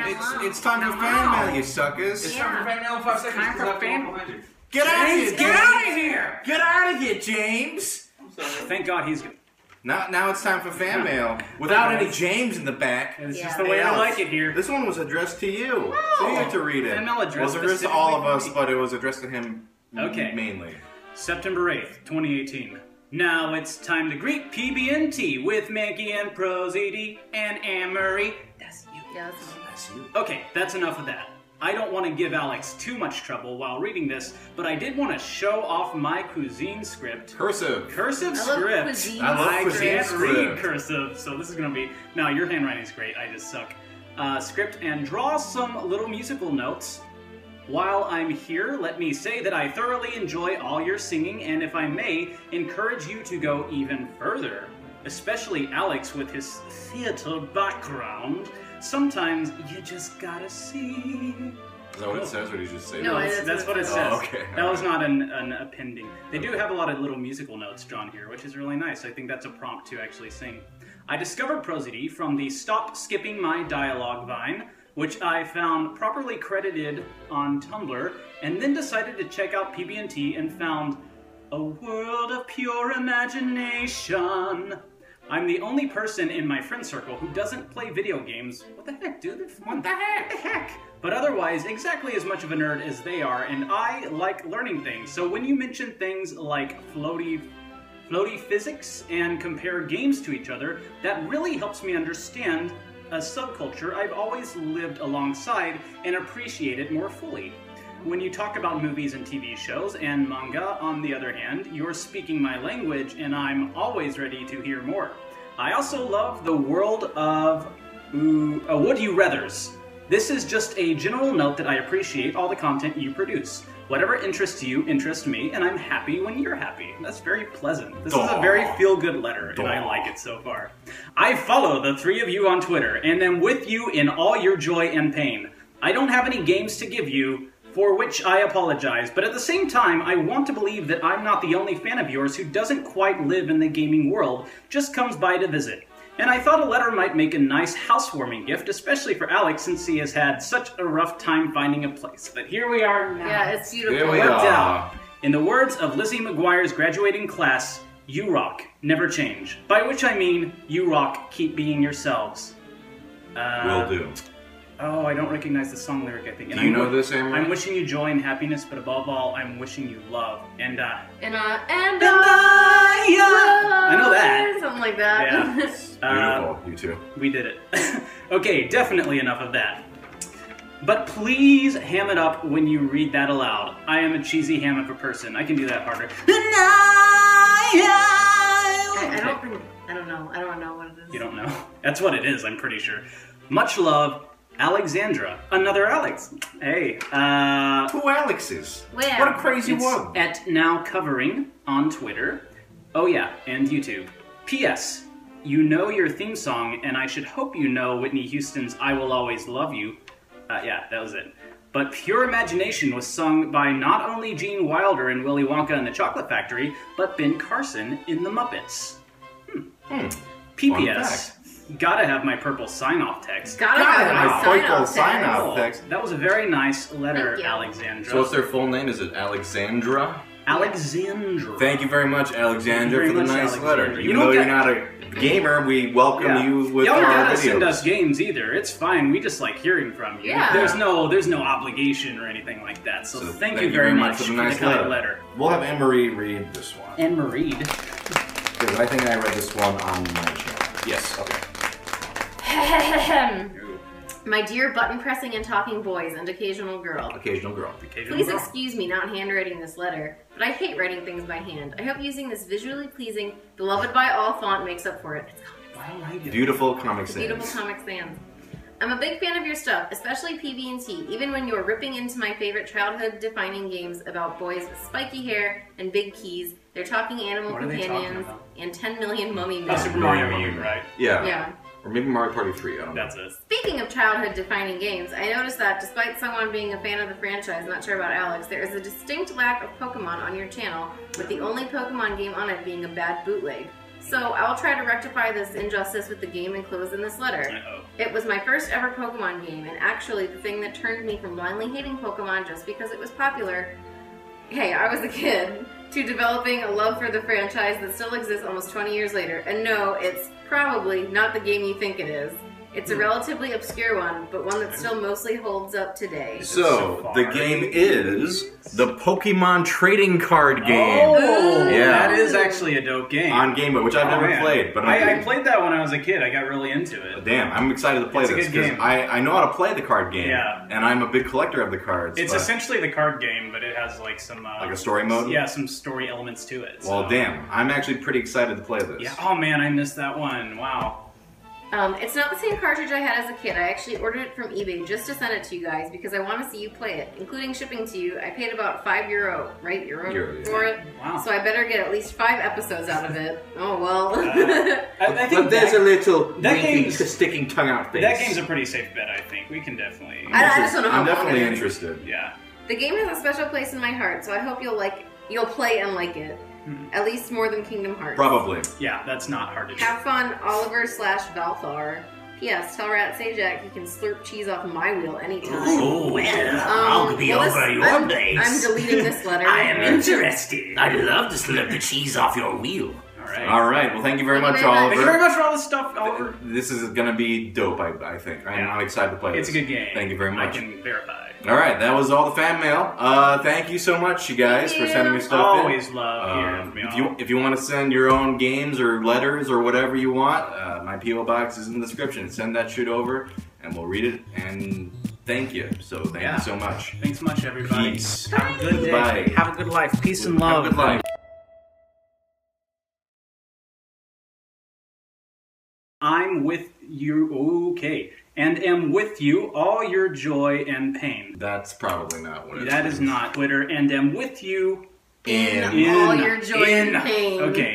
It's time for fan mail, you suckers. It's time for fan mail in 5 seconds. Time for fan mail. Get out of here! Get out of here! Get out of here, James! I'm sorry. Thank God he's good. Now it's time for fan mail without any James in the back. It's just the way I like it here. This one was addressed to you, so you get to read it. Fan mail It was addressed to all of us, but it was addressed to him mainly. September 8th, 2018. Now it's time to greet PB&T with Manky and ProZD and Anne-Marie. That's you. Yeah, That's you. Okay, that's enough of that. I don't want to give Alex too much trouble while reading this, but I did want to show off my cuisine script. Cursive. Cursive I love script. cuisine. I love I cuisine can't script. read cursive, so this is going to be... No, your handwriting's great. I just suck. Script and draw some little musical notes. While I'm here, let me say that I thoroughly enjoy all your singing, and if I may, encourage you to go even further. Especially Alex with his theater background. Sometimes you just gotta see. Is that what it says, or did you just say No, that? That's what it says. Oh, okay. That was not an appending. They do have a lot of little musical notes drawn here, which is really nice. I think that's a prompt to actually sing. I discovered ProZD from the Stop Skipping My Dialogue Vine, which I found properly credited on Tumblr, and then decided to check out PB&T and found a world of pure imagination. I'm the only person in my friend circle who doesn't play video games. What the heck, dude? They're fun. What the heck? But otherwise, exactly as much of a nerd as they are, and I like learning things. So when you mention things like floaty physics and compare games to each other, that really helps me understand a subculture I've always lived alongside and appreciate it more fully. When you talk about movies and TV shows and manga, on the other hand, you're speaking my language and I'm always ready to hear more. I also love the world of Would You Rathers. This is just a general note that I appreciate all the content you produce. Whatever interests you interests me, and I'm happy when you're happy. That's very pleasant. This is a very feel-good letter, and I like it so far. I follow the three of you on Twitter, and am with you in all your joy and pain. I don't have any games to give you, for which I apologize, but at the same time, I want to believe that I'm not the only fan of yours who doesn't quite live in the gaming world, just comes by to visit. And I thought a letter might make a nice housewarming gift, especially for Alex, since he has had such a rough time finding a place. But here we are now. Yeah, it's beautiful. Here we Worked are. out. In the words of Lizzie McGuire's graduating class, you rock, never change. By which I mean, you rock, keep being yourselves. Will do. Oh, I don't recognize the song lyric, I think. And Do you know this, Amory? I'm wishing you joy and happiness, but above all, I'm wishing you love. And I know that. Something like that. Yeah. Beautiful, you two. We did it. Okay, definitely enough of that. But please ham it up when you read that aloud. I am a cheesy ham of a person. I can do that harder. I don't know what it is. You don't know? That's what it is, I'm pretty sure. Much love, Alexandra. Another Alex. Hey, Two Alexes. Where? What a crazy it's one. at Now Covering on Twitter. Oh yeah, and YouTube. P.S. You know your theme song, and I should hope you know Whitney Houston's I Will Always Love You. Yeah, that was it. But Pure Imagination was sung by not only Gene Wilder in Willy Wonka and the Chocolate Factory, but Ben Carson in The Muppets. PPS. Gotta have my purple sign-off text. Gotta have my purple sign-off text. text. That was a very nice letter, Thank you. Alexandra. So what's their full name? Is it Alexandra? Alexandra. Thank you very much, Alexandra, Very for the much, nice Alexandra. letter. You Even don't though you're get- not a gamer, we welcome you with Y'all don't our gotta send videos. us games either. It's fine. We just like hearing from you. Yeah. There's no obligation or anything like that. So, thank you very much for the nice kind letter. We'll have Anne-Marie read this one. And Marie. Because I think I read this one on my channel. Yes, okay. My dear button-pressing and talking boys and occasional girl. Occasional girl. Please excuse me not handwriting this letter, but I hate writing things by hand. I hope using this visually pleasing, beloved by all font makes up for it. It's Comic Beautiful Comic Sans. Beautiful Comic Sans. I'm a big fan of your stuff, especially PB&T, even when you're ripping into my favorite childhood-defining games about boys with spiky hair and big keys, their talking animal What are they talking companions, about? and 10 million mummy Oh, men. Super Mario U, right? Yeah. Yeah. Or maybe Mario Party 3, I don't know. That's it. Speaking of childhood-defining games, I noticed that despite someone being a fan of the franchise, not sure about Alex, there is a distinct lack of Pokemon on your channel, with the only Pokemon game on it being a bad bootleg. So I'll try to rectify this injustice with the game enclosed in this letter. Uh-oh. It was my first ever Pokemon game, and actually the thing that turned me from blindly hating Pokemon just because it was popular, hey, I was a kid, to developing a love for the franchise that still exists almost 20 years later. And no, it's probably not the game you think it is. It's a relatively obscure one, but one that still mostly holds up today. So, the game is the Pokemon trading card game. Oh, yeah. That is actually a dope game. On Game Boy, which I've never played. But I played that when I was a kid. I got really into it. Damn, I'm excited to play this because I know how to play the card game. Yeah. And I'm a big collector of the cards. It's essentially the card game, but it has like some... like a story mode? Yeah, some story elements to it. Well, damn. I'm actually pretty excited to play this. Yeah. Oh man, I missed that one. Wow. It's not the same cartridge I had as a kid. I actually ordered it from eBay just to send it to you guys because I want to see you play it, including shipping to you. I paid about €5, right? Euro for it. Wow. So I better get at least 5 episodes out of it. Oh well. I think But there's a little winking, game's sticking tongue out face. That game's a pretty safe bet, I think. We can definitely... I just don't know how I'm long definitely it is. interested. Yeah. The game has a special place in my heart, so I hope you'll play and like it. At least more than Kingdom Hearts. Probably. Yeah, that's not hard to do. Have fun, Oliver/Valthar. P.S. Tell Rat Sajak he can slurp cheese off my wheel anytime. Oh, well, I'll be over your place. I'm deleting this letter. I am interested. I'd love to slip the cheese off your wheel. Alright. Alright, well thank you very much, very much. Oliver. Thank you very much for all this stuff, Oliver. This is going to be dope, I think. I'm excited to play this. It's a good game. Thank you very much. I can verify. Alright, that was all the fan mail. Thank you so much, you guys, for sending me stuff Always in. love hearing from y'all. If you want to send your own games or letters or whatever you want, my P.O. box is in the description. Send that shit over, and we'll read it, and thank you. So thank you so much. Thanks much, everybody. Peace. Have a good day. Goodbye. Have a good life. Peace and love. Have a good life. I'm with you, okay, and am with you all your joy and pain. That's probably not what it is. That is not Twitter, and am with you in all your joy and pain. Okay.